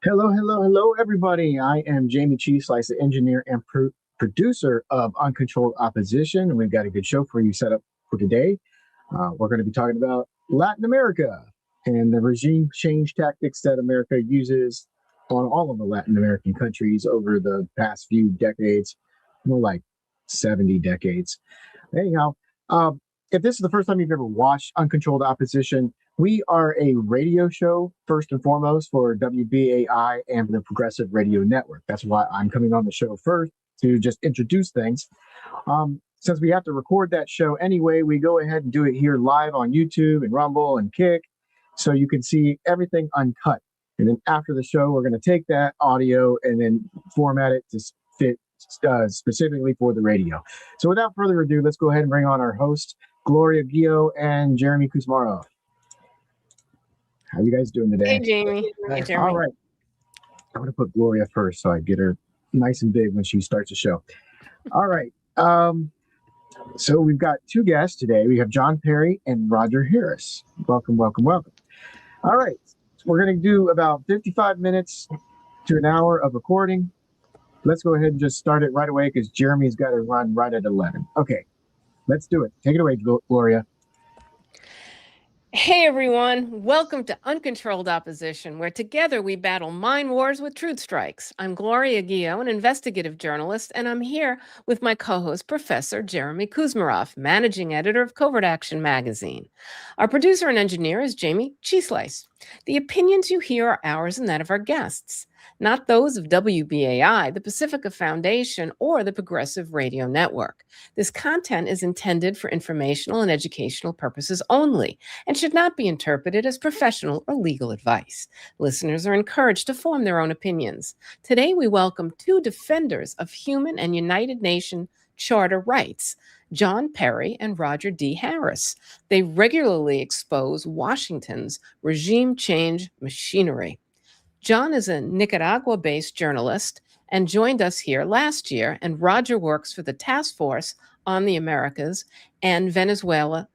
Hello, everybody. I am Jayme CheeseSlice, the engineer and producer of Uncontrolled Opposition. And we've got a good show for you set up for today. We're going to be talking about Latin America and the regime change tactics that America uses on all of the Latin American countries over the past few decades, more like 70 decades. Anyhow, if this is the first time you've ever watched Uncontrolled Opposition, we are a radio show, first and foremost, for WBAI and the Progressive Radio Network. That's why I'm coming on the show first to just introduce things. Since we have to record that show anyway, we go ahead and do it here live on YouTube and Rumble and Kick, so you can see everything uncut. And then after the show, we're going to take that audio and then format it to fit specifically for the radio. So without further ado, let's go ahead and bring on our hosts, Gloria, Guillo, and Jeremy Kuzmarov. How are you guys doing today? Hey, Jayme. Hey, Jeremy. All right. I'm going to put Gloria first so I get her nice and big when she starts the show. All right. So we've got two guests today. We have John Perry and Roger Harris. Welcome. All right. We're going to do about 55 minutes to an hour of recording. Let's go ahead and just start it right away because Jeremy's got to run right at 11. Okay. Let's do it. Take it away, Gloria. Hey, everyone. Welcome to Uncontrolled Opposition, where together we battle mind wars with truth strikes. I'm Gloria Guillo, an investigative journalist, and I'm here with my co-host, Professor Jeremy Kuzmarov, managing editor of Covert Action magazine. Our producer and engineer is Jayme CheeseSlice. The opinions you hear are ours and that of our guests, not those of WBAI, the Pacifica Foundation, or the Progressive Radio Network. This content is intended for informational and educational purposes only and should not be interpreted as professional or legal advice. Listeners are encouraged to form their own opinions. Today, we welcome two defenders of human and United Nations Charter rights, John Perry and Roger D. Harris. They regularly expose Washington's regime change machinery. John is a Nicaragua-based journalist and joined us here last year, and Roger works for the Task Force on the Americas and Venezuela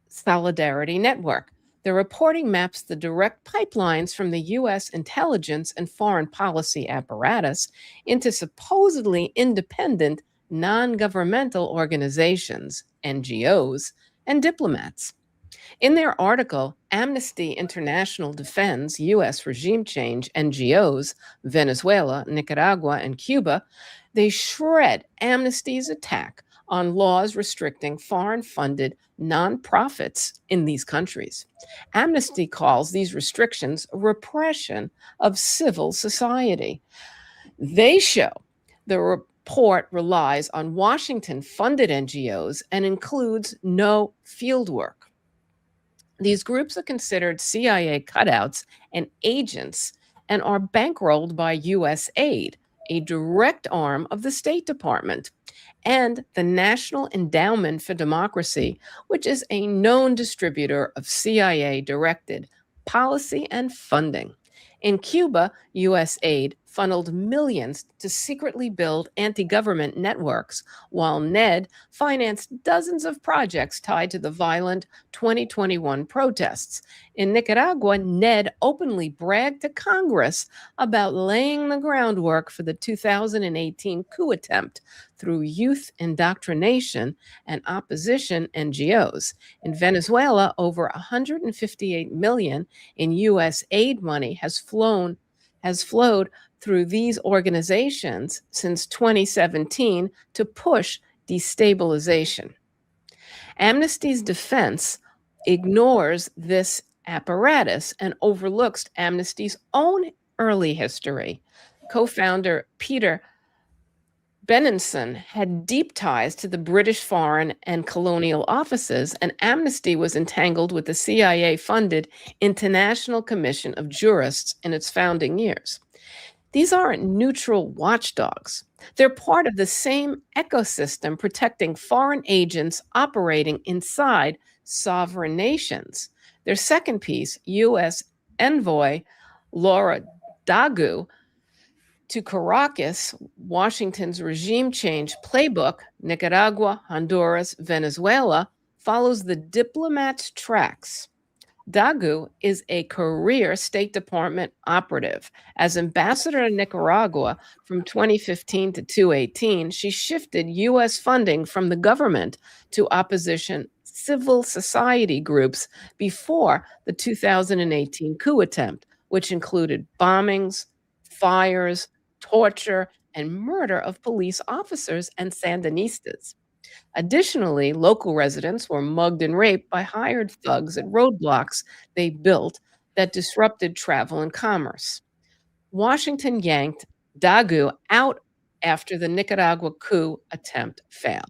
Solidarity Network. Their reporting maps the direct pipelines from the U.S. intelligence and foreign policy apparatus into supposedly independent non-governmental organizations, NGOs, and diplomats. In their article, Amnesty International Defends U.S. Regime Change NGOs, Venezuela, Nicaragua, and Cuba, they shred Amnesty's attack on laws restricting foreign-funded nonprofits in these countries. Amnesty calls these restrictions repression of civil society. They show the report relies on Washington-funded NGOs and includes no fieldwork. These groups are considered CIA cutouts and agents and are bankrolled by U.S. aid, a direct arm of the State Department, and the National Endowment for Democracy, which is a known distributor of CIA-directed policy and funding. In Cuba, U.S. aid funneled millions to secretly build anti-government networks, while NED financed dozens of projects tied to the violent 2021 protests. In Nicaragua, NED openly bragged to Congress about laying the groundwork for the 2018 coup attempt through youth indoctrination and opposition NGOs. In Venezuela, over $158 million in U.S. aid money has flowed through these organizations since 2017 to push destabilization. Amnesty's defense ignores this apparatus and overlooks Amnesty's own early history. Co-founder Peter Benenson had deep ties to the British Foreign and Colonial Offices, and Amnesty was entangled with the CIA-funded International Commission of Jurists in its founding years. These aren't neutral watchdogs. They're part of the same ecosystem protecting foreign agents operating inside sovereign nations. Their second piece, U.S. envoy Laura Dagu, to Caracas, Washington's regime change playbook, Nicaragua, Honduras, Venezuela, follows the diplomat's tracks. Dagu is a career State Department operative. As ambassador to Nicaragua from 2015 to 2018, she shifted U.S. funding from the government to opposition civil society groups before the 2018 coup attempt, which included bombings, fires, torture, and murder of police officers and Sandinistas. Additionally, local residents were mugged and raped by hired thugs at roadblocks they built that disrupted travel and commerce. Washington yanked Dagu out after the Nicaragua coup attempt failed.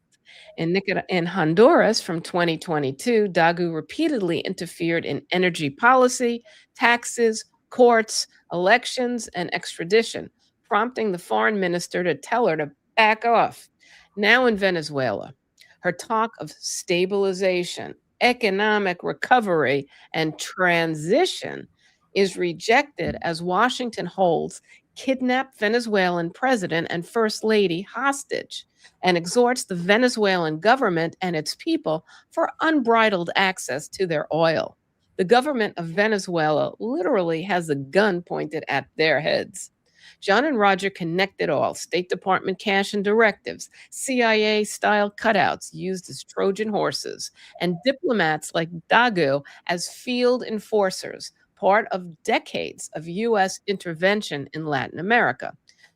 In Honduras from 2022, Dagu repeatedly interfered in energy policy, taxes, courts, elections, and extradition, prompting the foreign minister to tell her to back off. Now in Venezuela, her talk of stabilization, economic recovery, and transition is rejected as Washington holds kidnapped Venezuelan president and first lady hostage and exhorts the Venezuelan government and its people for unbridled access to their oil. The government of Venezuela literally has a gun pointed at their heads. John and Roger connect it all: State Department cash and directives, CIA style cutouts used as Trojan horses, and diplomats like Dagu as field enforcers, part of decades of U.S. intervention in Latin America.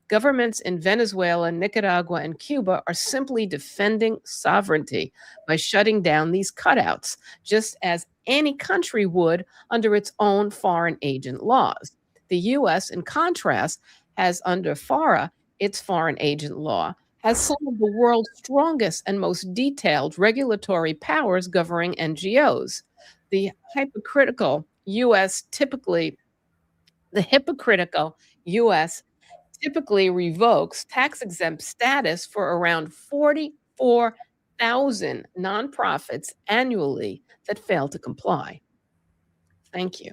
Governments in Venezuela, Nicaragua, and Cuba are simply defending sovereignty by shutting down these cutouts, just as any country would under its own foreign agent laws. The U.S., in contrast, has under FARA, its foreign agent law, has some of the world's strongest and most detailed regulatory powers governing NGOs. The hypocritical U.S. typically revokes tax-exempt status for around 44,000 nonprofits annually that fail to comply. Thank you.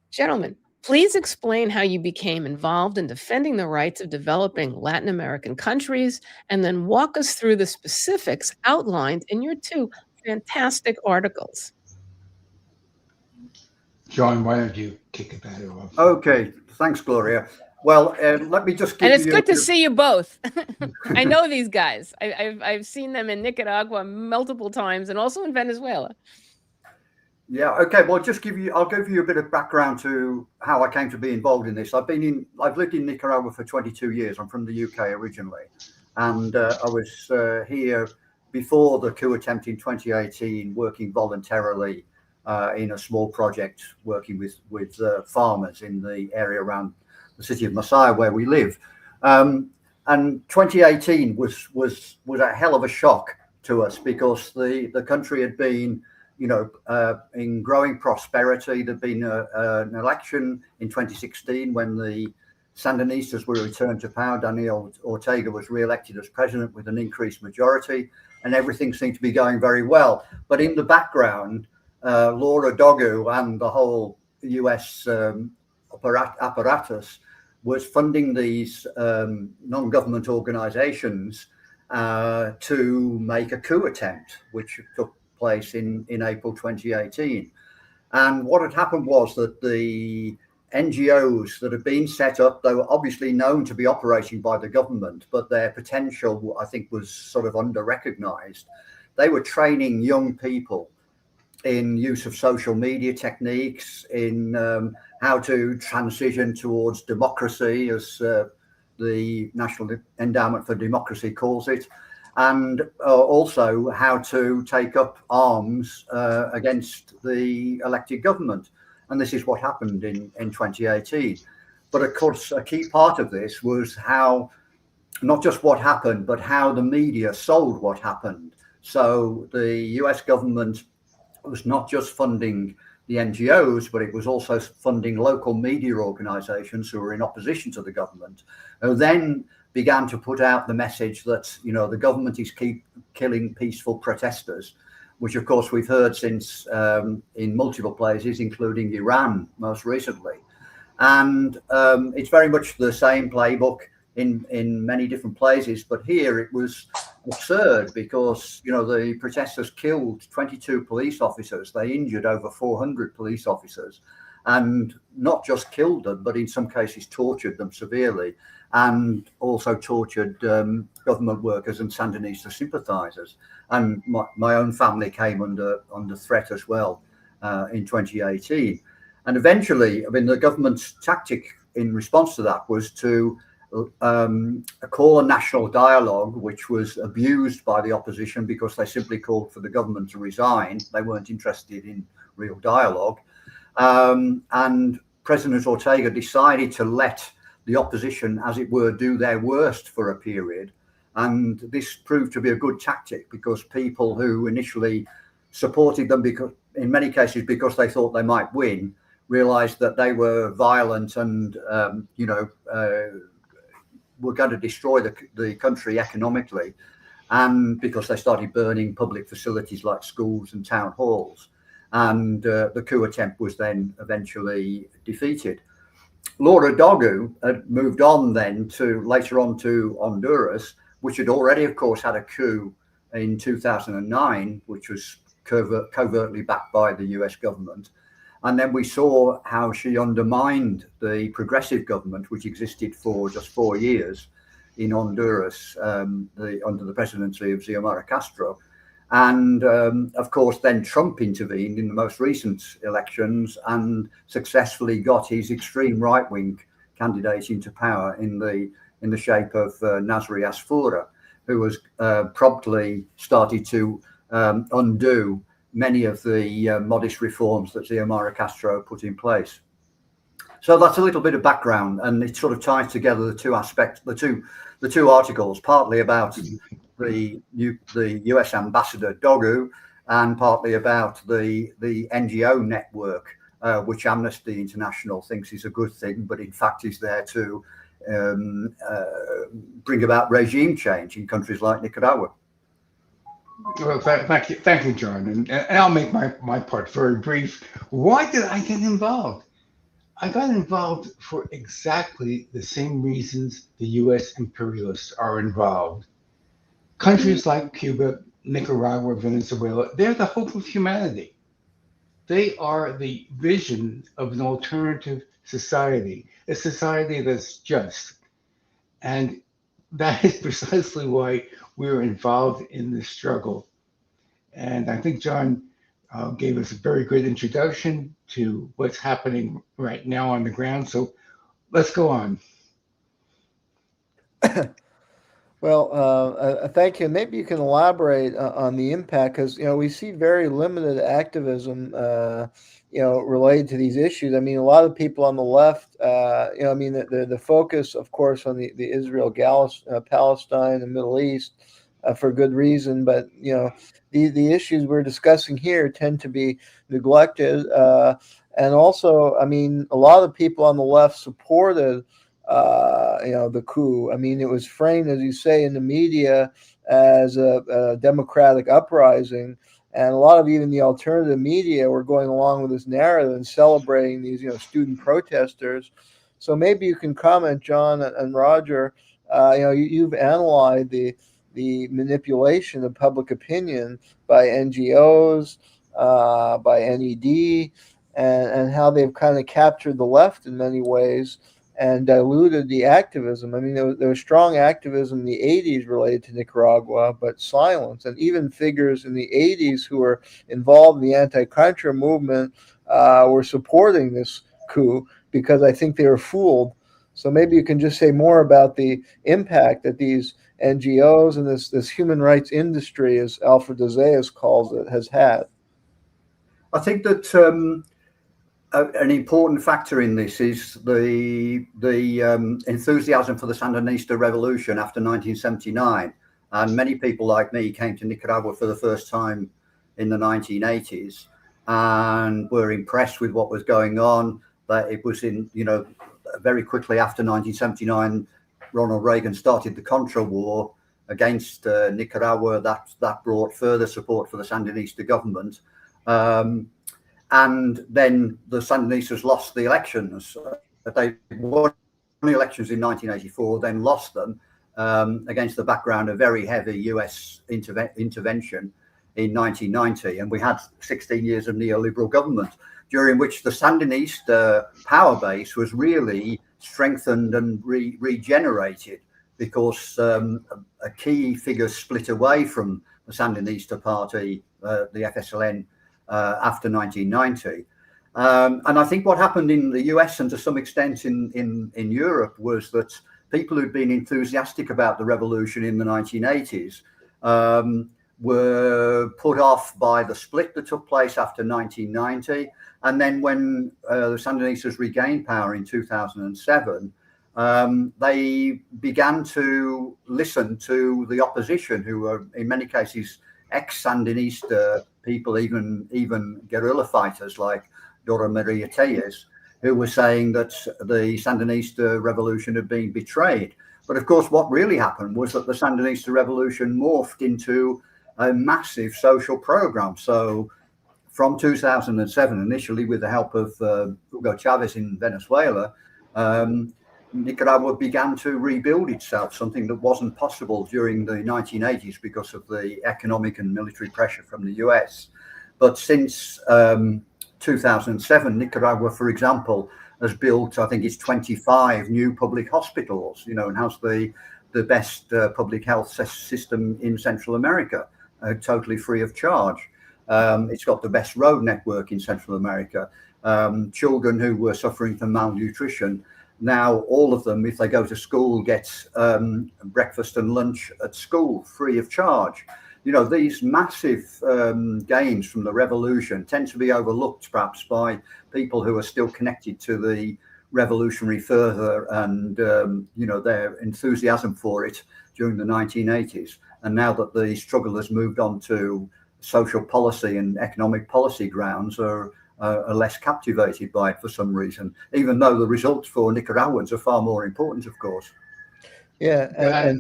Gentlemen, please explain how you became involved in defending the rights of developing Latin American countries, and then walk us through the specifics outlined in your two fantastic articles. John, why don't you kick it back off? Okay, thanks, Gloria. Well, let me just give you... And it's good to see you both. I know these guys. I've seen them in Nicaragua multiple times and also in Venezuela. Yeah, okay. Well, I'll give you a bit of background to how I came to be involved in this. I've lived in Nicaragua for 22 years. I'm from the UK originally. And I was here before the coup attempt in 2018, working voluntarily in a small project, working with farmers in the area around the city of Masaya, where we live. And 2018 was a hell of a shock to us, because the country had been, in growing prosperity. There'd been an election in 2016 when the Sandinistas were returned to power. Daniel Ortega was re-elected as president with an increased majority, and everything seemed to be going very well. But in the background, Laura Dogu and the whole US apparatus was funding these non-government organizations to make a coup attempt, which took place in April 2018. And what had happened was that the NGOs that had been set up, they were obviously known to be operating by the government, but their potential, I think, was sort of under-recognized. They were training young people in use of social media techniques, in how to transition towards democracy, as the National Endowment for Democracy calls it, and also how to take up arms against the elected government. And this is what happened in 2018. But of course, a key part of this was how, not just what happened, but how the media sold what happened. So the US government was not just funding the NGOs, but it was also funding local media organizations who were in opposition to the government, who then began to put out the message that, the government is killing peaceful protesters, which of course we've heard since in multiple places, including Iran most recently. And it's very much the same playbook in many different places, but here it was absurd because, the protesters killed 22 police officers. They injured over 400 police officers, and not just killed them, but in some cases tortured them severely, and also tortured government workers and Sandinista sympathizers. And my own family came under threat as well in 2018. And eventually, the government's tactic in response to that was to call a national dialogue, which was abused by the opposition because they simply called for the government to resign. They weren't interested in real dialogue. And President Ortega decided to let the opposition, as it were, do their worst for a period. And this proved to be a good tactic because people who initially supported them, because in many cases because they thought they might win, realized that they were violent and were going to destroy the country economically, and because they started burning public facilities like schools and town halls. And the coup attempt was then eventually defeated. Laura Dogu had moved on then later on to Honduras, which had already, of course, had a coup in 2009, which was covertly backed by the US government. And then we saw how she undermined the progressive government, which existed for just 4 years in Honduras under the presidency of Xiomara Castro. And of course, then Trump intervened in the most recent elections and successfully got his extreme right-wing candidate into power in the shape of Nasri Asfoura, who was promptly started to undo many of the modest reforms that Xiomara Castro put in place. So that's a little bit of background, and it sort of ties together the two aspects, the two articles, partly about the US ambassador Dogu, and partly about the NGO network, which Amnesty International thinks is a good thing, but in fact is there to bring about regime change in countries like Nicaragua. Well, thank you, John, and I'll make my part very brief. Why did I get involved? I got involved for exactly the same reasons the U.S. imperialists are involved. Countries like Cuba, Nicaragua, Venezuela, they're the hope of humanity. They are the vision of an alternative society, a society that's just. And that is precisely why we're involved in this struggle. And I think John gave us a very good introduction to what's happening right now on the ground. So let's go on. Well, thank you. Maybe you can elaborate on the impact, because we see very limited activism, related to these issues. I mean, a lot of people on the left, the focus, of course, on the Israel, Palestine, and Middle East, for good reason. But the issues we're discussing here tend to be neglected, and also, I mean, a lot of people on the left supported the coup. I mean, it was framed, as you say, in the media as a democratic uprising, and a lot of even the alternative media were going along with this narrative and celebrating these, student protesters. So maybe you can comment, John and Roger. You've analyzed the manipulation of public opinion by NGOs, by NED, and how they've kind of captured the left in many ways and diluted the activism. I mean, there was strong activism in the 80s related to Nicaragua, but silence. And even figures in the 80s who were involved in the anti-Contra movement were supporting this coup because I think they were fooled. So maybe you can just say more about the impact that these NGOs and this human rights industry, as Alfred de Zayas calls it, has had. I think that an important factor in this is the enthusiasm for the Sandinista revolution after 1979. And many people like me came to Nicaragua for the first time in the 1980s and were impressed with what was going on. But it was very quickly after 1979, Ronald Reagan started the Contra War against Nicaragua. That brought further support for the Sandinista government. And then the Sandinistas lost the elections. They won the elections in 1984, then lost them against the background of very heavy US intervention in 1990. And we had 16 years of neoliberal government, during which the Sandinista power base was really strengthened and regenerated, because a key figure split away from the Sandinista party, the FSLN, after 1990. And I think what happened in the US and to some extent in Europe was that people who'd been enthusiastic about the revolution in the 1980s were put off by the split that took place after 1990. And then when the Sandinistas regained power in 2007, they began to listen to the opposition, who were in many cases ex-Sandinista people, even guerrilla fighters like Dora Maria Tellez, who were saying that the Sandinista revolution had been betrayed. But of course, what really happened was that the Sandinista revolution morphed into a massive social program. So from 2007, initially with the help of Hugo Chavez in Venezuela, Nicaragua began to rebuild itself, something that wasn't possible during the 1980s because of the economic and military pressure from the US. But since 2007, Nicaragua, for example, has built, I think it's 25 new public hospitals, and has the best public health system in Central America, totally free of charge. It's got the best road network in Central America. Children who were suffering from malnutrition, now all of them, if they go to school, get breakfast and lunch at school free of charge. These massive gains from the revolution tend to be overlooked perhaps by people who are still connected to the revolutionary fervor and their enthusiasm for it during the 1980s. And now that the struggle has moved on to social policy and economic policy grounds, are less captivated by it for some reason, even though the results for Nicaraguans are far more important, of course. Yeah,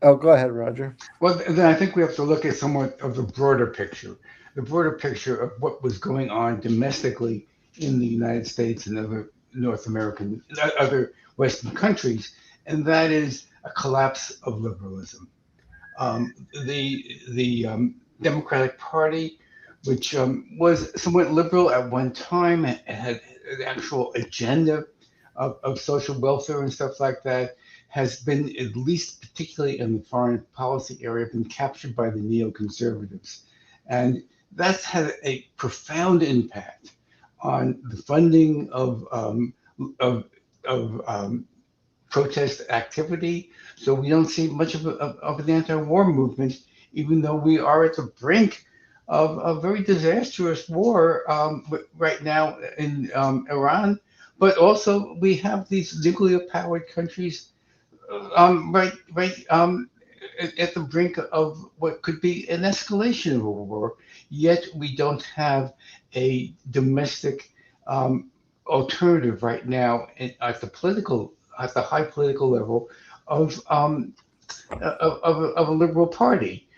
oh, go ahead, Roger. Well, then I think we have to look at somewhat of the broader picture of what was going on domestically in the United States and other other Western countries, and that is a collapse of liberalism. The Democratic Party, which was somewhat liberal at one time, and had an actual agenda of social welfare and stuff like that, has been, at least particularly in the foreign policy area, been captured by the neoconservatives. And that's had a profound impact on the funding of protest activity. So we don't see much of an anti-war movement, even though we are at the brink of a very disastrous war right now in Iran. But also we have these nuclear-powered countries right at the brink of what could be an escalation of a war. Yet we don't have a domestic alternative right now at the high political level of a liberal party.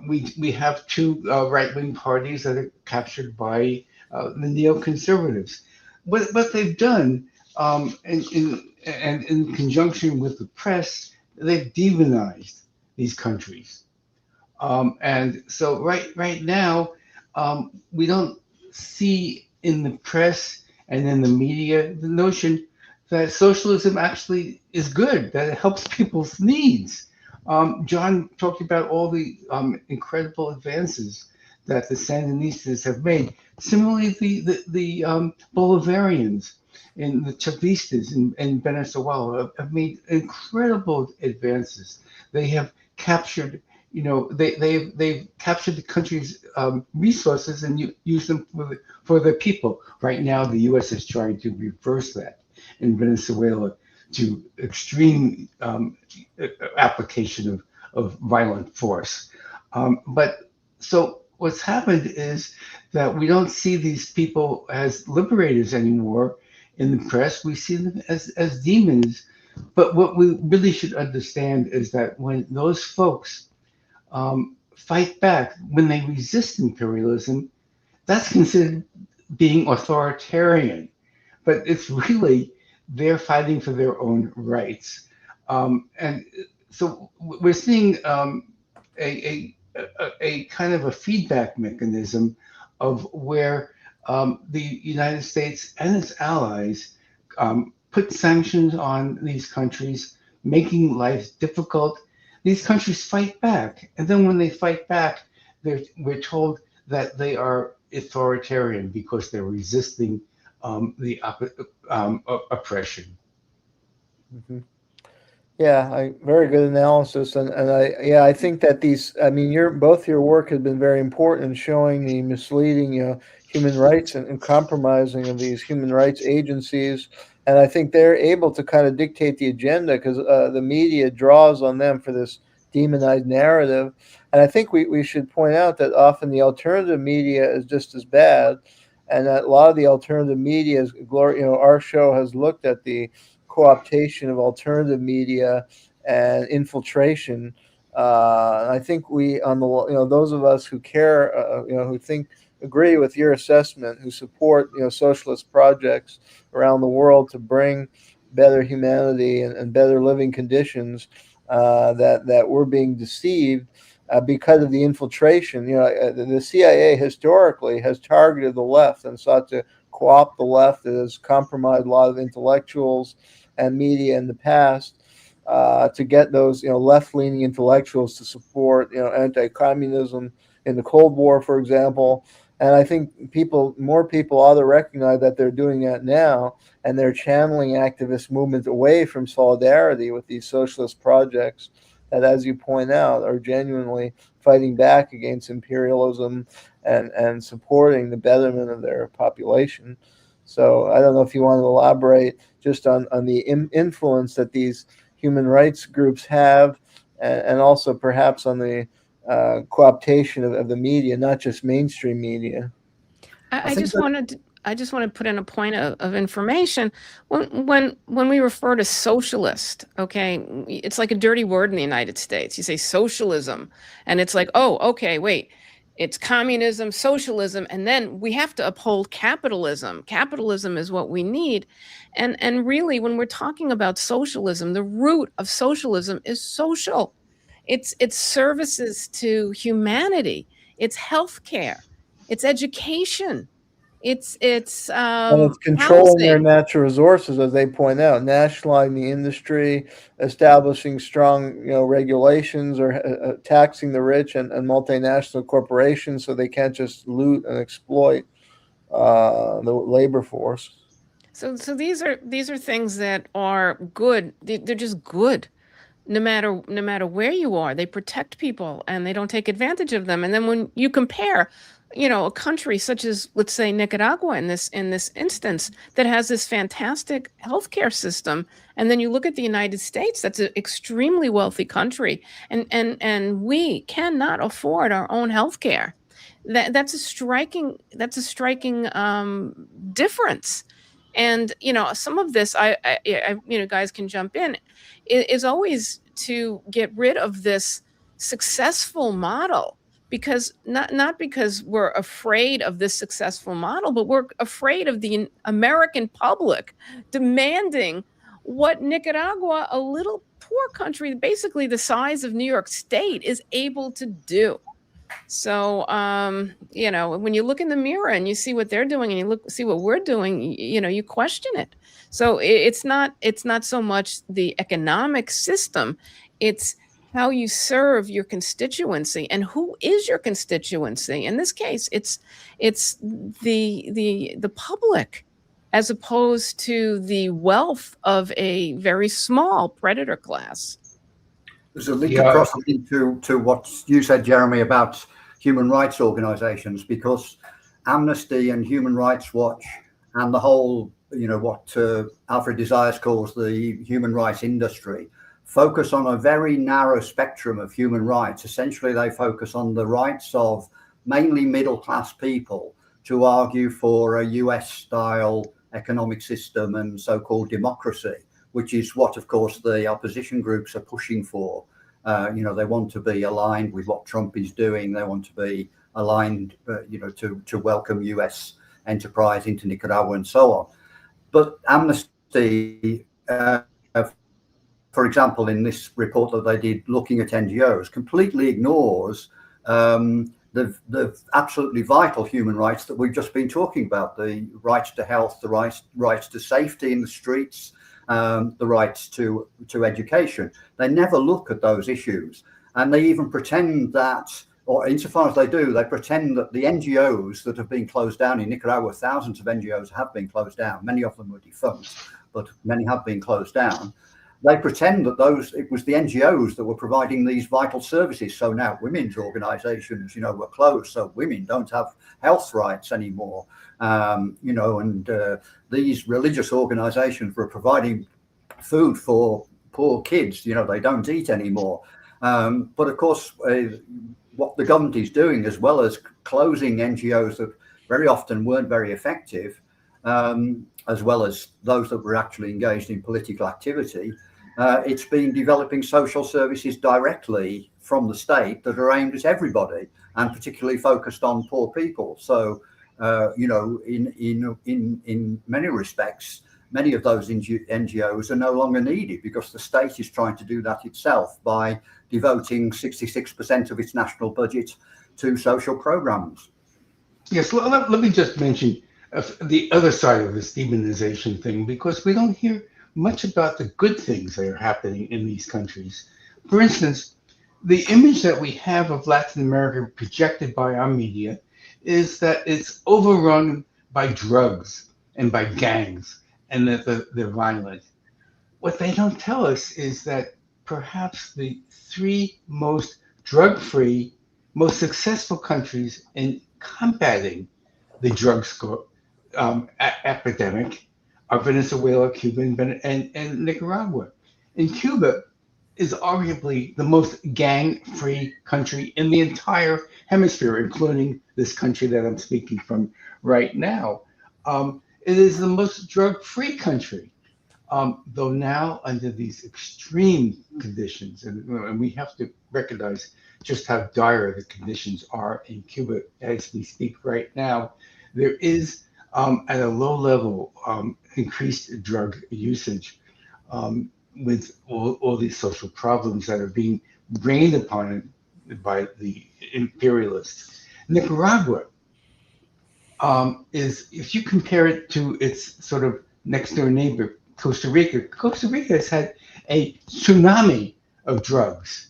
We have two right-wing parties that are captured by the neoconservatives. What they've done, in conjunction with the press, they've demonized these countries. And so right now, we don't see in the press and in the media the notion that socialism actually is good, that it helps people's needs. John talked about all the incredible advances that the Sandinistas have made. Similarly, the Bolivarians and the Chavistas in Venezuela have made incredible advances. They have captured, they've captured the country's resources and used them for the people. Right now, the U.S. is trying to reverse that in Venezuela to extreme application of violent force. But so what's happened is that we don't see these people as liberators anymore in the press. We see them as demons. But what we really should understand is that when those folks fight back, when they resist imperialism, that's considered being authoritarian. But it's really they're fighting for their own rights. And so we're seeing a kind of a feedback mechanism of where the United States and its allies put sanctions on these countries, making life difficult. These countries fight back, and then when they fight back, we're told that they are authoritarian because they're resisting oppression. Mm-hmm. Yeah, very good analysis, and I think that both your work has been very important in showing the misleading, human rights and compromising of these human rights agencies, and I think they're able to kind of dictate the agenda because the media draws on them for this demonized narrative, and I think we should point out that often the alternative media is just as bad, and that a lot of the alternative media, our show has looked at the co-optation of alternative media and infiltration. I think those of us who care, who agree with your assessment, who support, socialist projects around the world to bring better humanity and better living conditions, that we're being deceived because of the infiltration. The CIA historically has targeted the left and sought to co-opt the left. It has compromised a lot of intellectuals and media in the past to get those left-leaning intellectuals to support anti-communism in the Cold War, for example. And I think more people ought to recognize that they're doing that now, and they're channeling activist movements away from solidarity with these socialist projects that, as you point out, are genuinely fighting back against imperialism and supporting the betterment of their population. So I don't know if you want to elaborate just on the influence that these human rights groups have, and also perhaps on the co-optation of the media, not just mainstream media. I just want to put in a point of information. When we refer to socialist, okay, it's like a dirty word in the United States. You say socialism, and it's like, oh, okay, wait. It's communism, socialism, and then we have to uphold capitalism. Capitalism is what we need. And really, when we're talking about socialism, the root of socialism is social. It's services to humanity. It's healthcare. It's education. It's And it's controlling their housing. natural resources, as they point out, nationalizing the industry, establishing strong, regulations, or taxing the rich and multinational corporations so they can't just loot and exploit the labor force. So these are things that are good. They're just good. No matter where you are, they protect people and they don't take advantage of them. And then when you compare, a country such as, let's say, Nicaragua in this instance, that has this fantastic healthcare system, and then you look at the United States, that's an extremely wealthy country, and we cannot afford our own healthcare. That's a striking difference. And some of this, guys can jump in, is always to get rid of this successful model, because not because we're afraid of this successful model, but we're afraid of the American public demanding what Nicaragua, a little poor country, basically the size of New York State, is able to do. So, when you look in the mirror and you see what they're doing and you see what we're doing, you question it. So it's not so much the economic system, it's how you serve your constituency and who is your constituency. In this case, it's the public, as opposed to the wealth of a very small predator class. There's a link across to what you said, Jeremy, about human rights organizations, because Amnesty and Human Rights Watch and the whole, what Alfred Desires calls the human rights industry, focus on a very narrow spectrum of human rights. Essentially, they focus on the rights of mainly middle-class people to argue for a US-style economic system and so-called democracy, which is what, of course, the opposition groups are pushing for. They want to be aligned with what Trump is doing. They want to be aligned, to welcome US enterprise into Nicaragua and so on. But Amnesty for example, in this report that they did looking at NGOs, completely ignores the absolutely vital human rights that we've just been talking about: the rights to health, the rights to safety in the streets, the rights to education. They never look at those issues, and they even pretend that, or insofar as they do, they pretend that the NGOs that have been closed down in Nicaragua, thousands of NGOs have been closed down. Many of them were defunct, but many have been closed down. They pretend that it was the NGOs that were providing these vital services. So now women's organizations, were closed. So women don't have health rights anymore. These religious organizations were providing food for poor kids. They don't eat anymore. But of course, what the government is doing, as well as closing NGOs that very often weren't very effective, as well as those that were actually engaged in political activity, it's been developing social services directly from the state that are aimed at everybody, and particularly focused on poor people. So, in many respects, many of those NGOs are no longer needed because the state is trying to do that itself by devoting 66% of its national budget to social programs. Yes, let me just mention the other side of this demonization thing, because we don't hear much about the good things that are happening in these countries. For instance, the image that we have of Latin America projected by our media is that it's overrun by drugs and by gangs, and that they're violent. What they don't tell us is that perhaps the three most drug-free, most successful countries in combating the drug epidemic are Venezuela, Cuba, and Nicaragua. And Cuba is arguably the most gang-free country in the entire hemisphere, including this country that I'm speaking from right now. It is the most drug-free country, though now under these extreme conditions, and we have to recognize just how dire the conditions are in Cuba as we speak right now. There is, at a low level, increased drug usage with all these social problems that are being rained upon it by the imperialists. Nicaragua is, if you compare it to its sort of next door neighbor, Costa Rica has had a tsunami of drugs.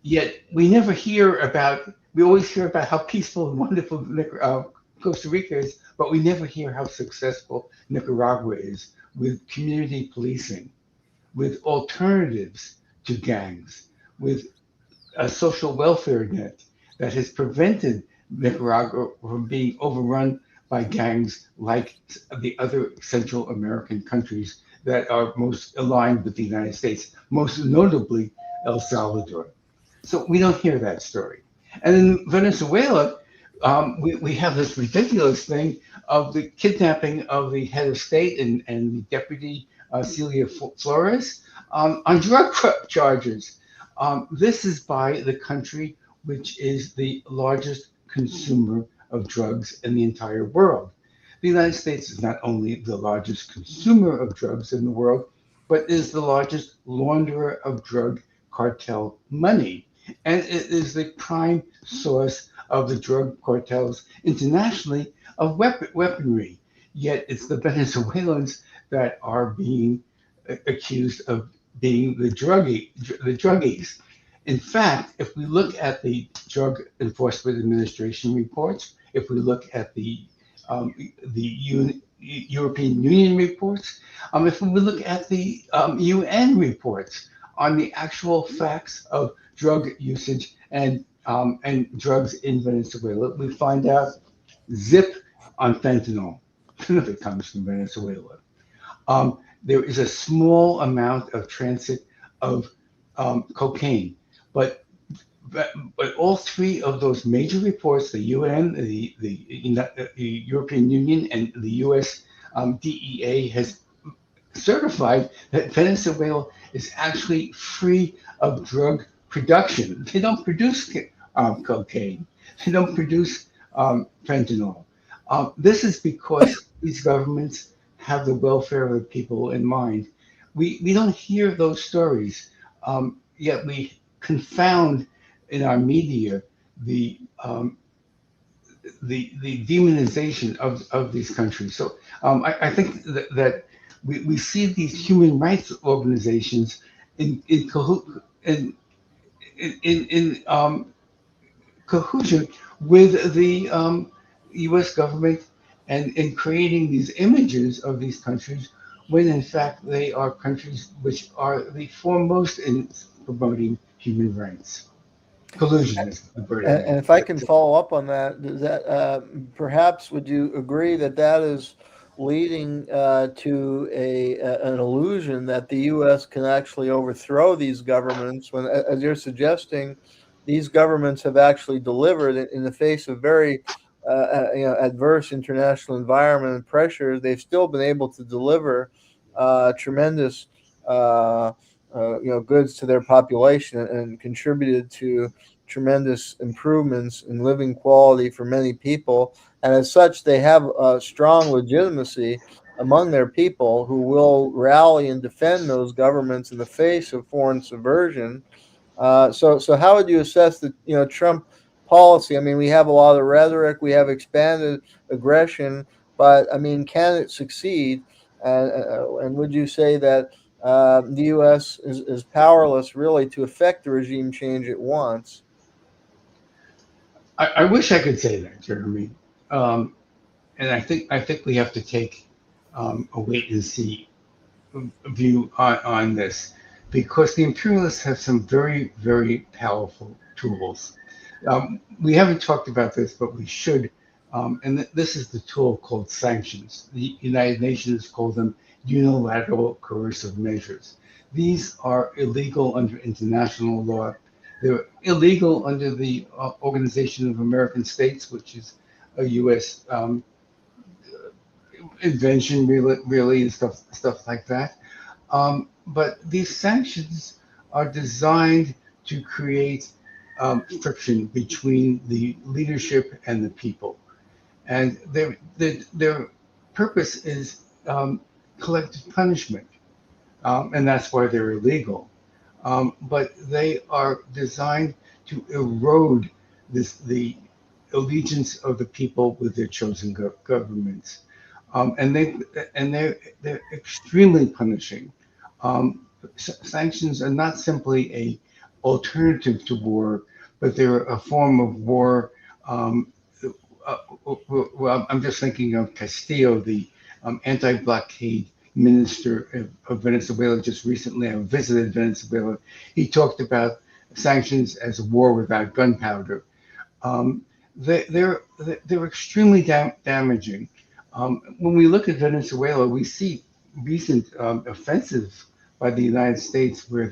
Yet we never hear about, we always hear about how peaceful and wonderful Costa Rica is, but we never hear how successful Nicaragua is with community policing, with alternatives to gangs, with a social welfare net that has prevented Nicaragua from being overrun by gangs like the other Central American countries that are most aligned with the United States, most notably El Salvador. So we don't hear that story. And in Venezuela, we have this ridiculous thing of the kidnapping of the head of state and the deputy Celia Flores on drug charges. This is by the country which is the largest consumer of drugs in the entire world. The United States is not only the largest consumer of drugs in the world, but is the largest launderer of drug cartel money. And it is the prime source of the drug cartels internationally of weaponry. Yet it's the Venezuelans that are being accused of being the druggies. In fact, if we look at the Drug Enforcement Administration reports, if we look at the European Union reports, if we look at the UN reports on the actual facts of drug usage and drugs in Venezuela, we find out zip on fentanyl. None of it comes from Venezuela. There is a small amount of transit of cocaine, but all three of those major reports, the UN, the European Union, and the US DEA has certified that Venezuela is actually free of drug production. They don't produce cocaine. They don't produce fentanyl. This is because these governments have the welfare of the people in mind. we don't hear those stories, yet we confound in our media the the demonization of these countries. So I think that we see these human rights organizations in cohesion with the U.S. government and in creating these images of these countries when in fact they are countries which are the foremost in promoting human rights. Collusion is the word I And mean. if I can follow up on that, does that perhaps would you agree that that is leading to an illusion that the U.S. can actually overthrow these governments when, as you're suggesting, these governments have actually delivered in the face of very adverse international environment and pressures. They've still been able to deliver tremendous goods to their population and contributed to tremendous improvements in living quality for many people. And as such, they have a strong legitimacy among their people who will rally and defend those governments in the face of foreign subversion. So how would you assess the Trump policy? I mean, we have a lot of rhetoric, we have expanded aggression, but I mean, can it succeed? And would you say that the U.S. is powerless really to affect the regime change it wants? I wish I could say that, Jeremy. Um, and I think we have to take a wait and see view on this because the imperialists have some very, very powerful tools. We haven't talked about this, but we should. This is the tool called sanctions. The United Nations calls them unilateral coercive measures. These are illegal under international law. They're illegal under the Organization of American States, which is a U.S. Invention, really, and stuff like that. But these sanctions are designed to create friction between the leadership and the people, and their purpose is collective punishment, and that's why they're illegal. But they are designed to erode the allegiance of the people with their chosen governments, and they're extremely punishing. Sanctions are not simply a alternative to war, but they're a form of war. Um, well, I'm just thinking of Castillo, the anti-blockade minister of Venezuela. Just recently, I visited Venezuela. He talked about sanctions as a war without gunpowder. Um, they're extremely damaging. When we look at Venezuela, we see recent offensives by the United States where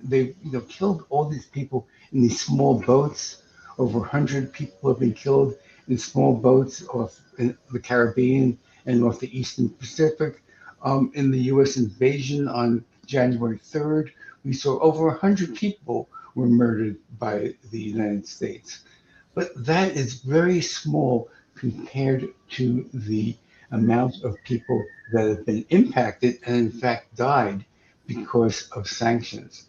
they killed all these people in these small boats. Over 100 people have been killed in small boats off in the Caribbean and off the Eastern Pacific. In the U.S. invasion on January 3rd, we saw over 100 people were murdered by the United States. But that is very small compared to the amount of people that have been impacted and in fact died because of sanctions.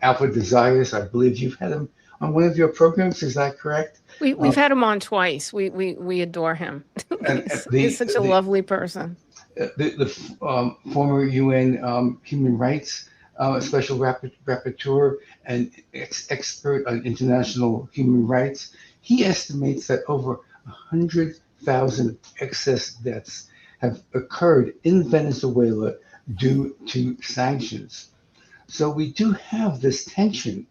Alpha Desires, I believe you've had him on one of your programs. Is that correct? We've had him on twice. We adore him. And He's such a lovely person. the former UN human rights special rapporteur and expert on international human rights, he estimates that over 100,000 excess deaths have occurred in Venezuela due to sanctions. So we do have this tension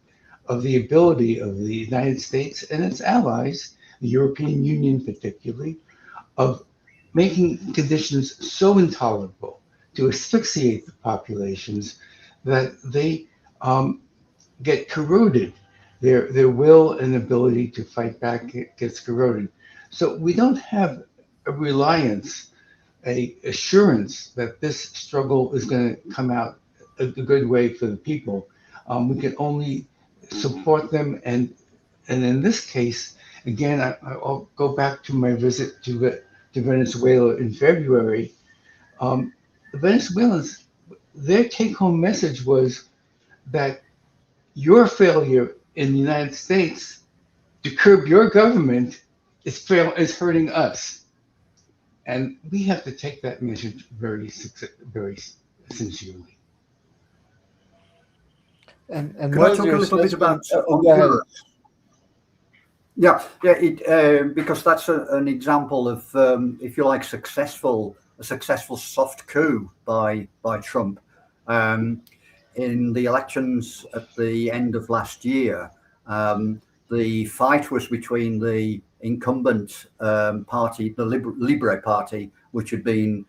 of the ability of the United States and its allies, the European Union particularly, of making conditions so intolerable to asphyxiate the populations that they get corroded. Their will and ability to fight back gets corroded. So we don't have a reliance, a assurance that this struggle is going to come out a good way for the people. We can only support them, and in this case, again, I'll go back to my visit to Venezuela in February. The Venezuelans their take-home message was that your failure in the United States to curb your government is hurting us, and we have to take that message very sincerely. And Can what I is talk your a little bit about assessment? Oh, go ahead. Honduras? Because that's an example of, if you like, a successful soft coup by Trump. In the elections at the end of last year, the fight was between the incumbent party, the Libre Party, which had been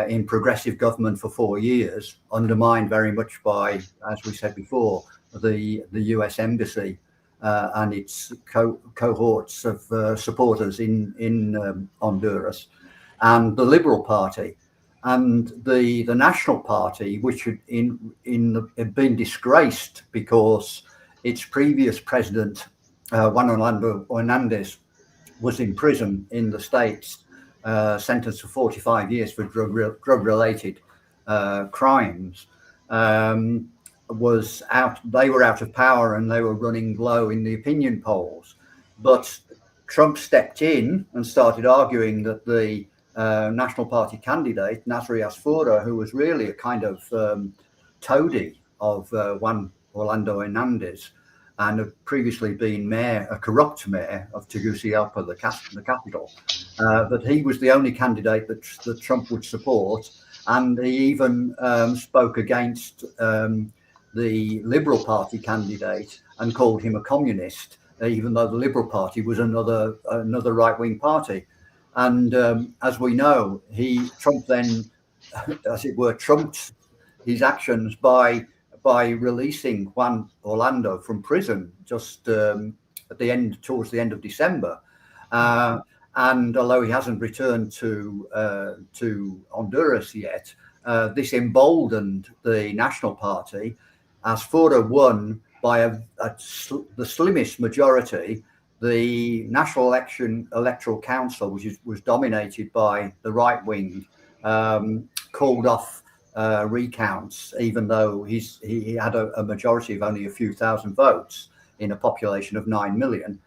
in progressive government for 4 years, undermined very much by, as we said before, the US Embassy and its cohorts of supporters in Honduras, and the Liberal Party. And the National Party, which had had been disgraced because its previous president, Juan Orlando Hernandez, was in prison in the States, sentenced to 45 years for drug-related crimes, was out. They were out of power and they were running low in the opinion polls. But Trump stepped in and started arguing that the National Party candidate, Nasri Asfoura, who was really a kind of toady of Juan Orlando Hernandez and had previously been a corrupt mayor of Tegucigalpa, the capital, that he was the only candidate that Trump would support. And he even spoke against the Liberal Party candidate and called him a communist, even though the Liberal Party was another right-wing party. And as we know, Trump then, as it were, trumped his actions by releasing Juan Orlando from prison just towards the end of December. And although he hasn't returned to Honduras yet, this emboldened the National Party. Asfoura won by the slimmest majority. The National Electoral Council, which was dominated by the right wing, called off recounts, even though he had a majority of only a few thousand votes in a population of 9 million.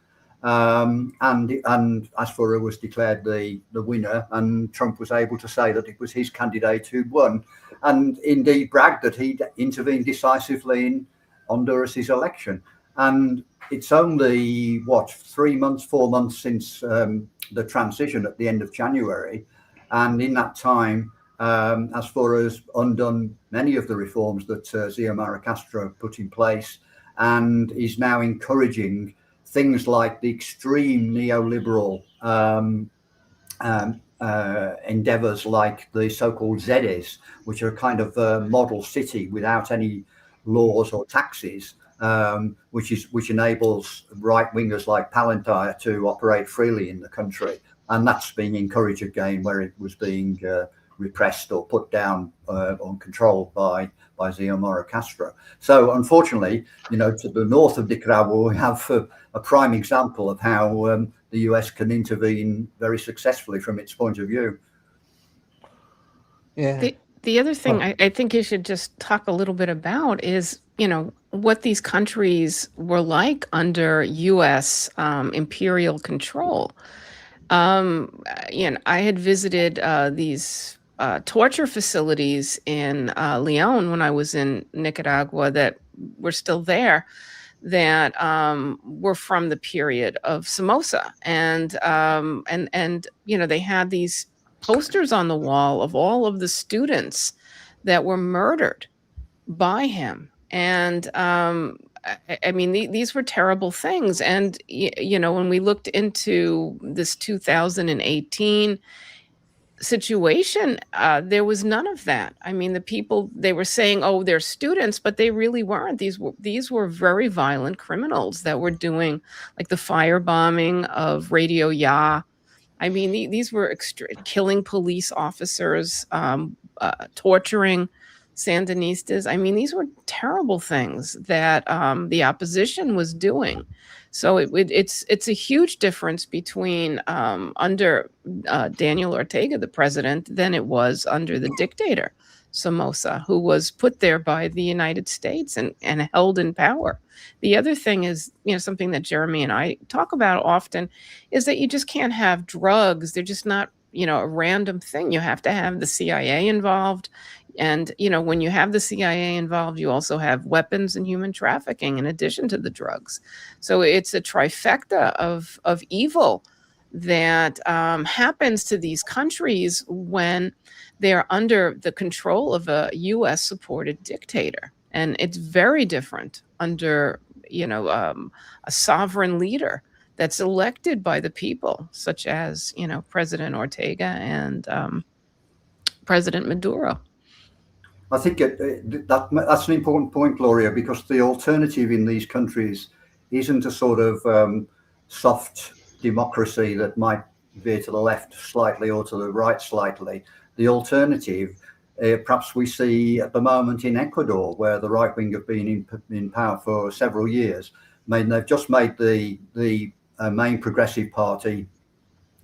And Asfoura was declared the winner, and Trump was able to say that it was his candidate who won, and indeed bragged that he'd intervened decisively in Honduras's election. And it's only 4 months since the transition at the end of January, and in that time, Asfoura has undone many of the reforms that Xiomara Castro put in place, and is now encouraging things like the extreme neoliberal endeavors, like the so-called ZEDES, which are a kind of model city without any laws or taxes, which enables right-wingers like Palantir to operate freely in the country. And that's being encouraged again, where it was being repressed or put down or controlled by Xiomara Castro. So unfortunately, to the north of Nicaragua, we have a prime example of how the US can intervene very successfully from its point of view. Yeah. The other thing I think you should just talk a little bit about is, what these countries were like under US imperial control. I had visited these torture facilities in Leon when I was in Nicaragua that were still there, that were from the period of Somoza, and they had these posters on the wall of all of the students that were murdered by him. And I mean, these were terrible things. And, when we looked into this 2018 situation, there was none of that. I mean, the people, they were saying, oh, they're students, but they really weren't. These were very violent criminals that were doing, like, the firebombing of Radio Ya. I mean, these were killing police officers, torturing Sandinistas. I mean, these were terrible things that the opposition was doing. So it's a huge difference between under Daniel Ortega, the president, than it was under the dictator. Somoza, who was put there by the United States and held in power. The other thing is, something that Jeremy and I talk about often is that you just can't have drugs. They're just not, a random thing. You have to have the CIA involved. And, when you have the CIA involved, you also have weapons and human trafficking in addition to the drugs. So it's a trifecta of evil that happens to these countries when they're under the control of a U.S. supported dictator. And it's very different under, a sovereign leader that's elected by the people, such as, President Ortega and President Maduro. I think that's an important point, Gloria, because the alternative in these countries isn't a sort of soft democracy that might veer to the left slightly or to the right slightly. The alternative, perhaps we see at the moment in Ecuador, where the right wing have been in power for several years. They've just made the main progressive party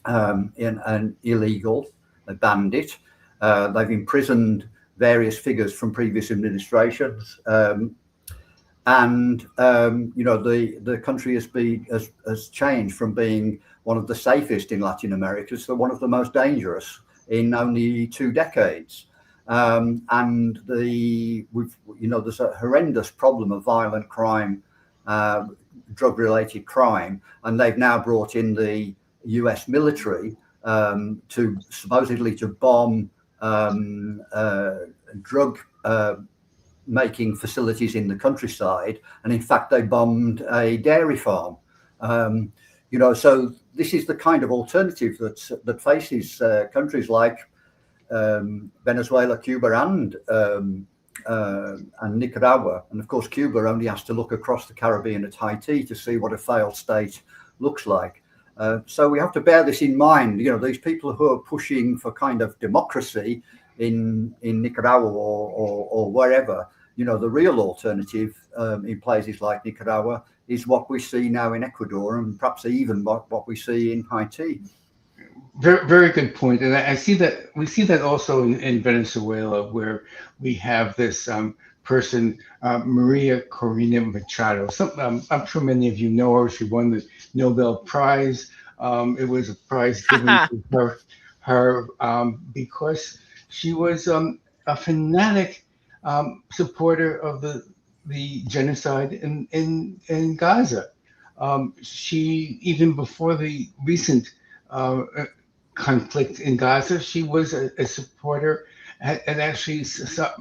illegal. They banned it. They've imprisoned various figures from previous administrations, and the country has changed from being one of the safest in Latin America to one of the most dangerous in only 2 decades. And there's a horrendous problem of violent crime, drug-related crime, and they've now brought in the US military to supposedly to bomb drug making facilities in the countryside, and in fact they bombed a dairy farm. So this is the kind of alternative that faces countries like Venezuela, Cuba, and Nicaragua. And of course, Cuba only has to look across the Caribbean at Haiti to see what a failed state looks like. So we have to bear this in mind. These people who are pushing for kind of democracy in Nicaragua or wherever, the real alternative in places like Nicaragua is what we see now in Ecuador, and perhaps even what we see in Haiti. Very, very good point. And I see that we see that also in Venezuela, where we have this person, Maria Corina Machado. I'm sure many of you know her. She won the Nobel Prize. It was a prize given to her because she was a fanatic supporter of the genocide in Gaza. She, even before the recent conflict in Gaza, she was a supporter and actually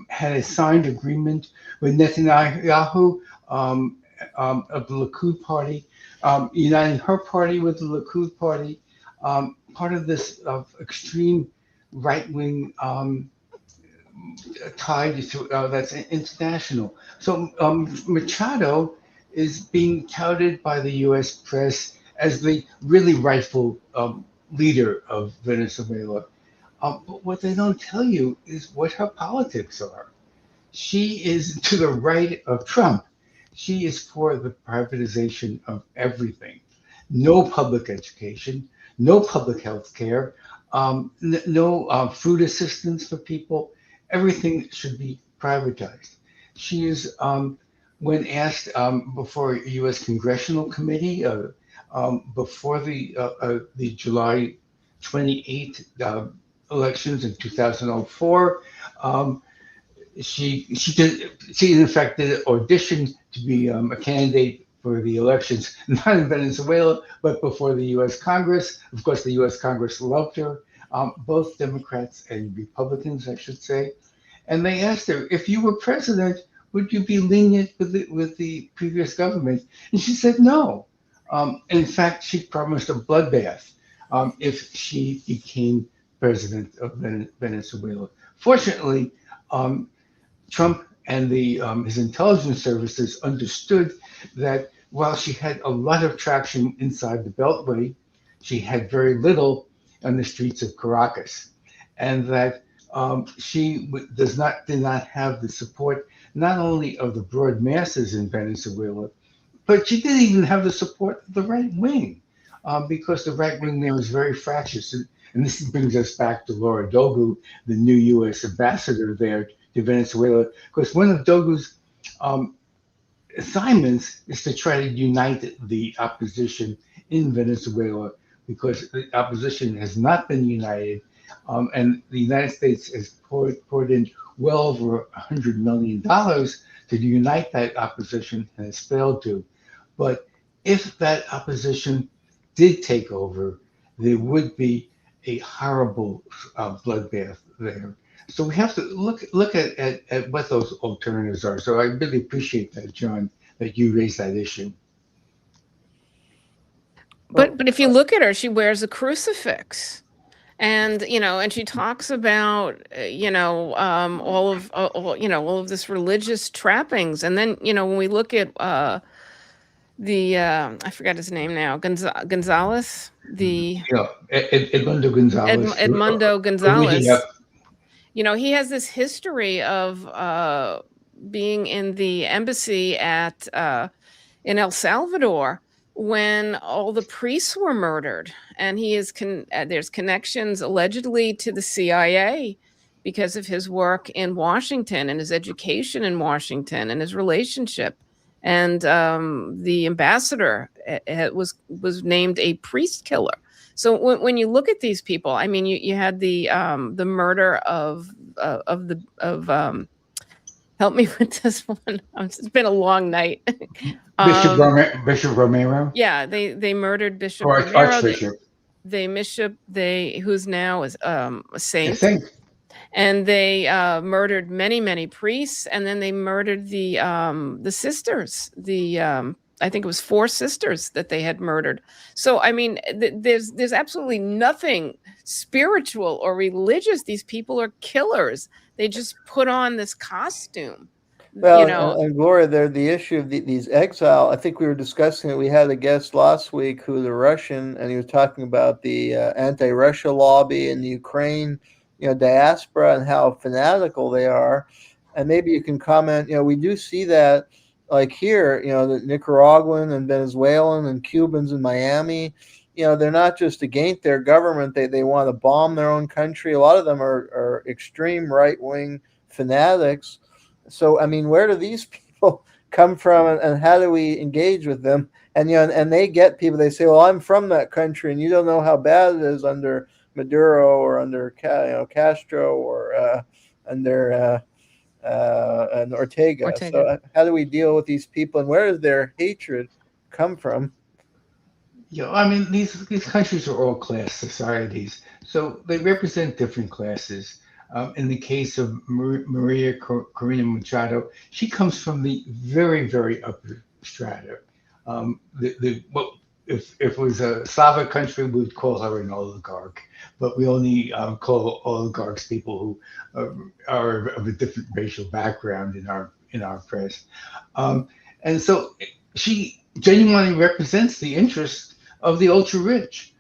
had a signed agreement with Netanyahu of the Likud party, uniting her party with the Likud party, part of this extreme right-wing tide that's international. So Machado is being touted by the U.S. press as the really rightful leader of Venezuela. But what they don't tell you is what her politics are. She is to the right of Trump. She is for the privatization of everything. No public education, no public health care, no food assistance for people. Everything should be privatized. She is, when asked before a U.S. Congressional committee, before the July 28th elections in 2004, she in fact did audition to be a candidate for the elections, not in Venezuela, but before the U.S. Congress. Of course, the U.S. Congress loved her, both Democrats and Republicans, I should say. And they asked her, if you were president, would you be lenient with the previous government? And she said no. In fact, she promised a bloodbath if she became president of Venezuela. Fortunately, Trump and his intelligence services understood that while she had a lot of traction inside the Beltway, she had very little on the streets of Caracas, and that she did not have the support not only of the broad masses in Venezuela, but she didn't even have the support of the right wing, because the right wing there was very fractious. And this brings us back to Laura Dogu, the new U.S. ambassador there to Venezuela, because one of Dogu's assignments is to try to unite the opposition in Venezuela, because the opposition has not been united, and the United States has poured in well over $100 million to unite that opposition, and has failed to. But if that opposition did take over, there would be a horrible bloodbath there. So we have to look at what those alternatives are. So I really appreciate that, John, that you raised that issue. But if you look at her, she wears a crucifix. And and she talks about all of this religious trappings, and then when we look at I forgot his name now, Gonzalez, Edmundo Gonzalez. Edmundo Gonzalez. Yep. He has this history of being in the embassy in El Salvador when all the priests were murdered, and there's connections allegedly to the CIA because of his work in Washington and his education in Washington and his relationship. And the ambassador was named a priest killer. So when you look at these people, I mean, you had the murder of help me with this one. It's been a long night. Bishop Romero. Yeah, they murdered Bishop Romero. Archbishop. Who's now is a saint. A saint. And they murdered many priests, and then they murdered the sisters. I think it was 4 sisters that they had murdered. So I mean, there's absolutely nothing spiritual or religious. These people are killers. They just put on this costume. Well, and Gloria, the issue of these exile, I think we were discussing it. We had a guest last week who was a Russian, and he was talking about the anti-Russia lobby in the Ukraine, diaspora, and how fanatical they are. And maybe you can comment, we do see that, like here, the Nicaraguan and Venezuelan and Cubans in Miami, they're not just against their government. They want to bomb their own country. A lot of them are extreme right-wing fanatics. So, I mean, where do these people come from, and how do we engage with them? And, and they get people, they say, well, I'm from that country, and you don't know how bad it is under Maduro or under Castro or under and Ortega. So how do we deal with these people, and where does their hatred come from? I mean, these countries are all class societies, so they represent different classes. In the case of Maria Corina Machado, she comes from the very, very upper strata. If it was a Slavic country, we would call her an oligarch, but we only call oligarchs people who are of a different racial background in our press. And so she genuinely represents the interests of the ultra rich.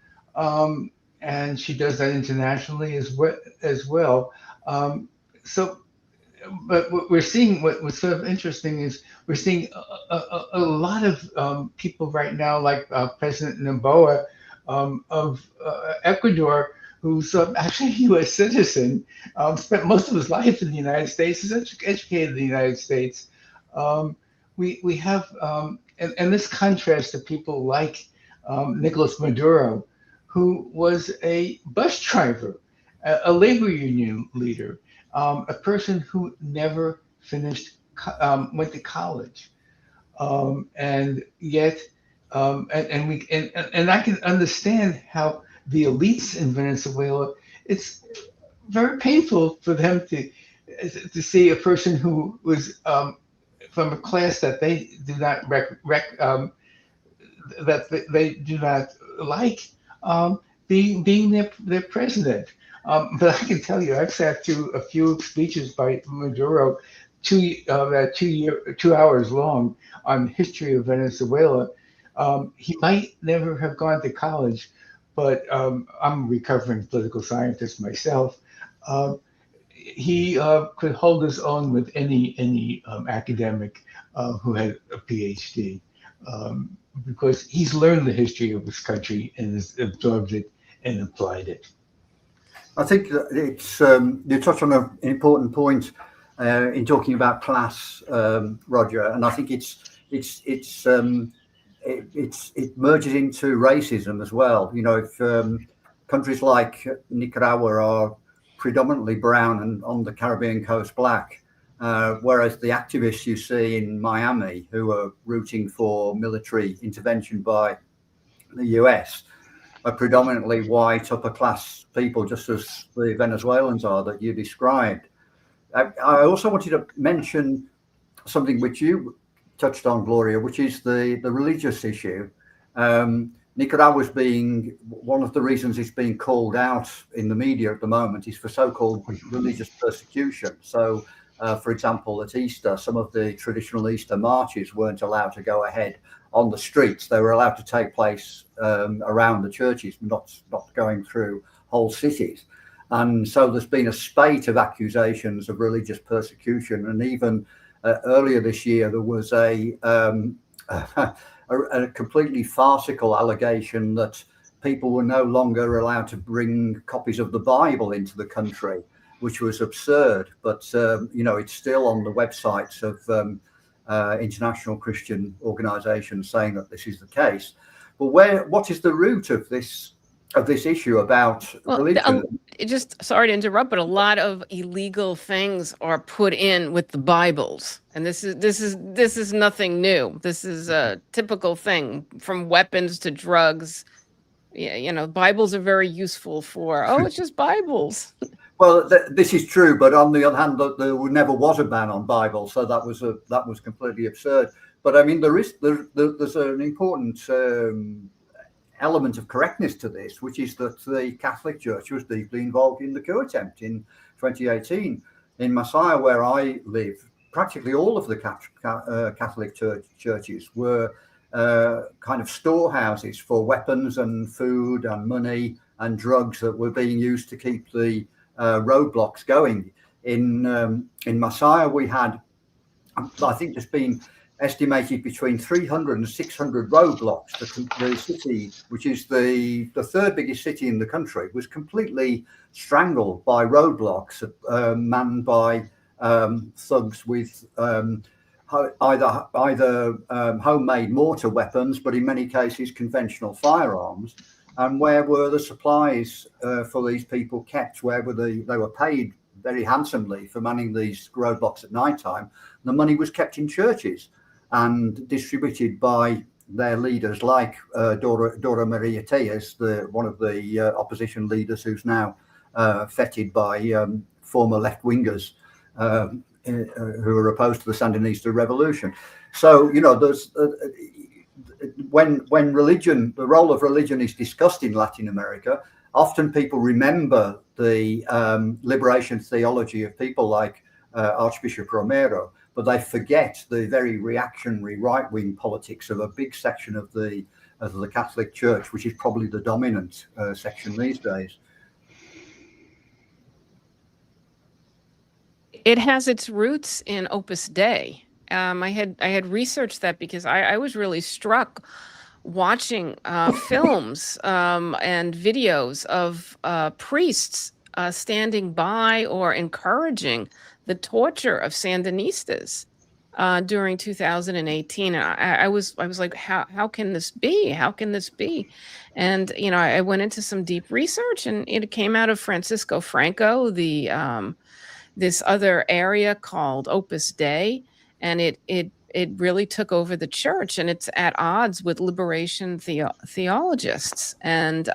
And she does that internationally as well. But what we're seeing, what's sort of interesting is we're seeing a lot of people right now, like President Noboa of Ecuador, who's actually a U.S. citizen, spent most of his life in the United States, is educated in the United States. We have, and this contrast to people like Nicolas Maduro, who was a bus driver, a labor union leader, a person who never went to college, and yet, and I can understand how the elites in Venezuela, it's very painful for them to see a person who was from a class that they do not that they do not like, being their president. But I can tell you, I've sat through a few speeches by Maduro, 2 hours long, on history of Venezuela. He might never have gone to college, but I'm a recovering political scientist myself. He could hold his own with any academic who had a PhD, because he's learned the history of his country and has absorbed it and applied it. I think it's you touch on an important point, in talking about class, Roger, and I think it merges into racism as well. You know, if countries like Nicaragua are predominantly brown and on the Caribbean coast black, whereas the activists you see in Miami who are rooting for military intervention by the US are predominantly white upper class people, just as the Venezuelans are that you described. I also wanted to mention something which you touched on, Gloria, which is the religious issue. Nicaragua's being one of the reasons it's being called out in the media at the moment is for so-called religious persecution. So, for example, at Easter, some of the traditional Easter marches weren't allowed to go ahead on the streets. They were allowed to take place around the churches, not going through whole cities. And so there's been a spate of accusations of religious persecution. And even earlier this year, there was a completely farcical allegation that people were no longer allowed to bring copies of the Bible into the country, which was absurd. But, you know, it's still on the websites of international Christian organizations saying that this is the case. But what is the root of this issue about religion? Just sorry to interrupt, but a lot of illegal things are put in with the Bibles, and this is nothing new. This is a typical thing, from weapons to drugs. Yeah, you know, Bibles are very useful for. Oh, it's just Bibles. Well, this is true, but on the other hand, there never was a ban on Bibles, so that was completely absurd. But I mean, there's an important element of correctness to this, which is that the Catholic Church was deeply involved in the coup attempt in 2018. In Messiah, where I live, practically all of the Catholic churches were kind of storehouses for weapons and food and money and drugs that were being used to keep the roadblocks going. In Messiah, we had, I think there's been estimated between 300 and 600 roadblocks. The city, which is the third biggest city in the country, was completely strangled by roadblocks manned by thugs with either homemade mortar weapons, but in many cases conventional firearms. And where were the supplies for these people kept? Where were they were paid very handsomely for manning these roadblocks at night time. The money was kept in churches and distributed by their leaders, like Dora Maria Tejas, one of the opposition leaders who's now feted by former left-wingers who are opposed to the Sandinista revolution. So, you know, there's when religion, the role of religion is discussed in Latin America, often people remember the liberation theology of people like Archbishop Romero, but they forget the very reactionary right-wing politics of a big section of the Catholic Church, which is probably the dominant section these days. It has its roots in Opus Dei. I had researched that because I was really struck watching films and videos of priests standing by or encouraging the torture of Sandinistas during 2018. And I was like, how can this be? How can this be? And, you know, I went into some deep research, and it came out of Francisco Franco, this other area called Opus Dei, and it really took over the church, and it's at odds with liberation theologists. And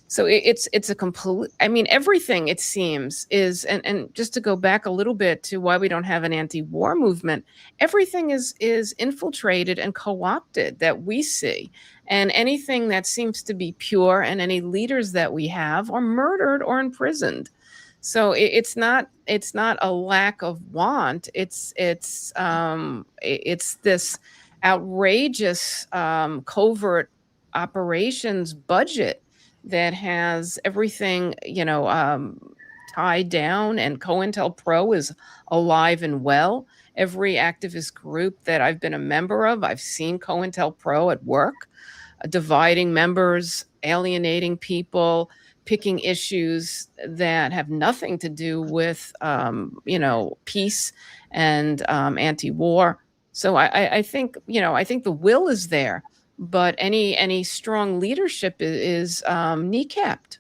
so it's a complete, I mean, everything, it seems, is, and just to go back a little bit to why we don't have an anti-war movement, everything is infiltrated and co-opted that we see. And anything that seems to be pure, and any leaders that we have, are murdered or imprisoned. So it's not a lack of want. It's this outrageous covert operations budget that has everything, you know, tied down. And COINTELPRO is alive and well. Every activist group that I've been a member of, I've seen COINTELPRO at work, dividing members, alienating people, picking issues that have nothing to do with, peace and anti-war. So I think, I think the will is there, but any strong leadership is kneecapped.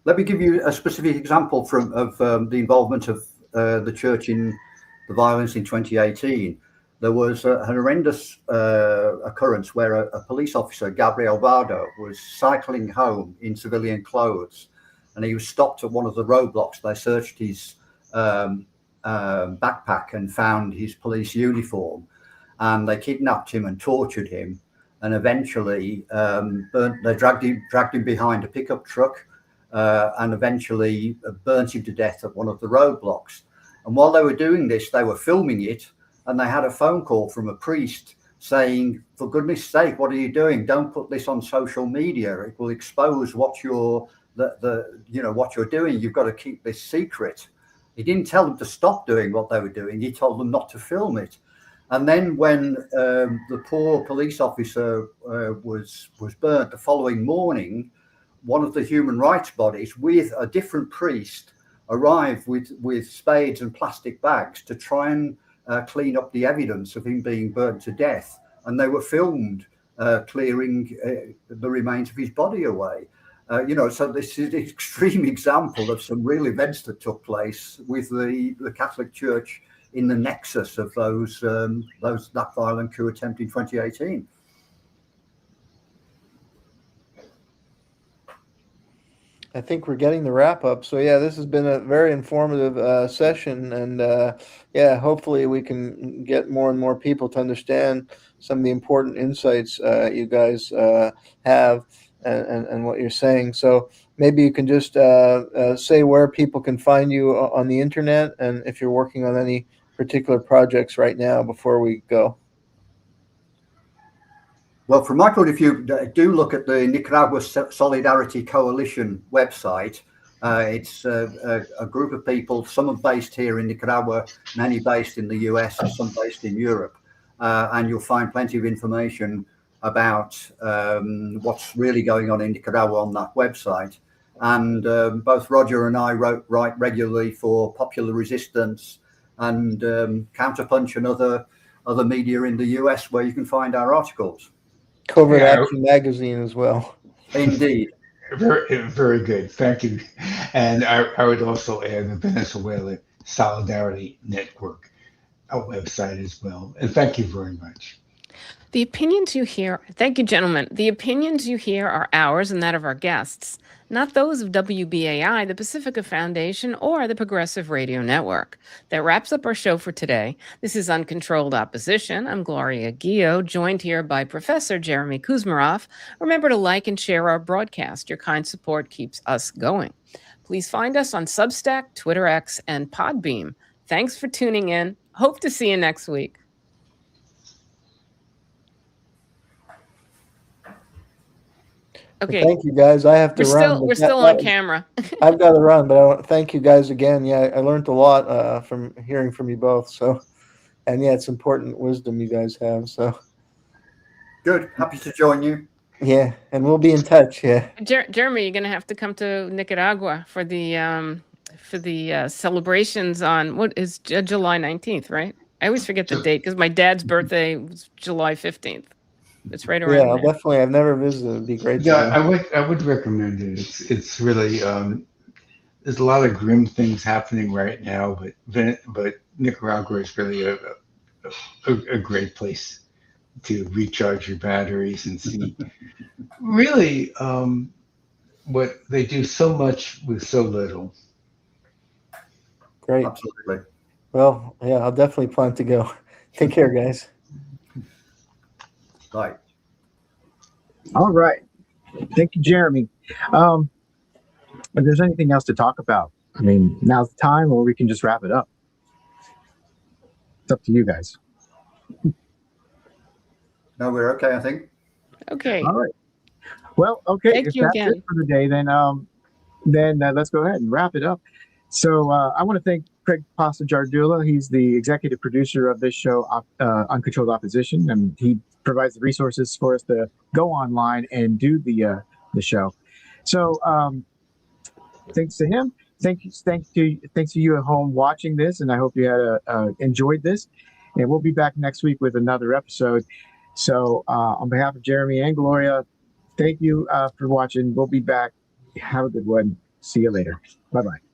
Let me give you a specific example of the involvement of the church in the violence in 2018. There was an horrendous occurrence where a police officer, Gabriel Vardo, was cycling home in civilian clothes, and he was stopped at one of the roadblocks. They searched his backpack and found his police uniform, and they kidnapped him and tortured him, and eventually they dragged him behind a pickup truck. And eventually burnt him to death at one of the roadblocks. And while they were doing this, they were filming it, and they had a phone call from a priest saying, "For goodness sake, what are you doing? Don't put this on social media. It will expose what you're what you're doing. You've got to keep this secret." He didn't tell them to stop doing what they were doing. He told them not to film it. And then when the poor police officer was burnt the following morning, one of the human rights bodies with a different priest arrived with spades and plastic bags to try and clean up the evidence of him being burnt to death. And they were filmed clearing the remains of his body away. So this is an extreme example of some real events that took place with the Catholic Church in the nexus of that violent coup attempt in 2018. I think we're getting the wrap up. So yeah, this has been a very informative session, and hopefully we can get more and more people to understand some of the important insights you guys have and what you're saying. So maybe you can just say where people can find you on the internet, and if you're working on any particular projects right now before we go. Well, from my point of view, do look at the Nicaragua Solidarity Coalition website. It's a group of people, some are based here in Nicaragua, many based in the US, and some based in Europe. And you'll find plenty of information about what's really going on in Nicaragua on that website. And both Roger and I write regularly for Popular Resistance and Counterpunch and other media in the US where you can find our articles. Covert Action Magazine as well. Indeed. Very, very good. Thank you. And I would also add the Venezuela Solidarity Network, a website as well. And thank you very much. The opinions you hear, thank you, gentlemen. The opinions you hear are ours and that of our guests, not those of WBAI, the Pacifica Foundation, or the Progressive Radio Network. That wraps up our show for today. This is Uncontrolled Opposition. I'm Gloria Guillo, joined here by Professor Jeremy Kuzmarov. Remember to like and share our broadcast. Your kind support keeps us going. Please find us on Substack, Twitter X, and Podbeam. Thanks for tuning in. Hope to see you next week. Okay. Thank you, guys. I have to run. We're still on camera. I've got to run, but thank you guys again. Yeah, I learned a lot from hearing from you both. So, and yeah, it's important wisdom you guys have. So, good. Happy to join you. Yeah, and we'll be in touch. Yeah. Jeremy, you're gonna have to come to Nicaragua for the celebrations on what is July 19th, right? I always forget the date because my dad's birthday was July 15th. It's right around. Yeah, definitely. I've never visited. It'd be great. Yeah, I would recommend it. It's really there's a lot of grim things happening right now, but Nicaragua is really a great place to recharge your batteries and see really what they do so much with so little. Great. Absolutely. Well, yeah, I'll definitely plan to go. Take care, guys. Right. All right. Thank you, Jeremy. If there's anything else to talk about, I mean, now's the time, or we can just wrap it up. It's up to you guys. No, we're okay, I think. Okay. All right. Well, okay. Thank you again it for the day, then let's go ahead and wrap it up. So I want to thank Craig Pasta Jardula. He's the executive producer of this show, Uncontrolled Opposition, and he provides the resources for us to go online and do the show. So thanks to him. Thanks to you at home watching this, and I hope you had enjoyed this. And we'll be back next week with another episode. So on behalf of Jeremy and Gloria, thank you for watching. We'll be back. Have a good one. See you later. Bye-bye.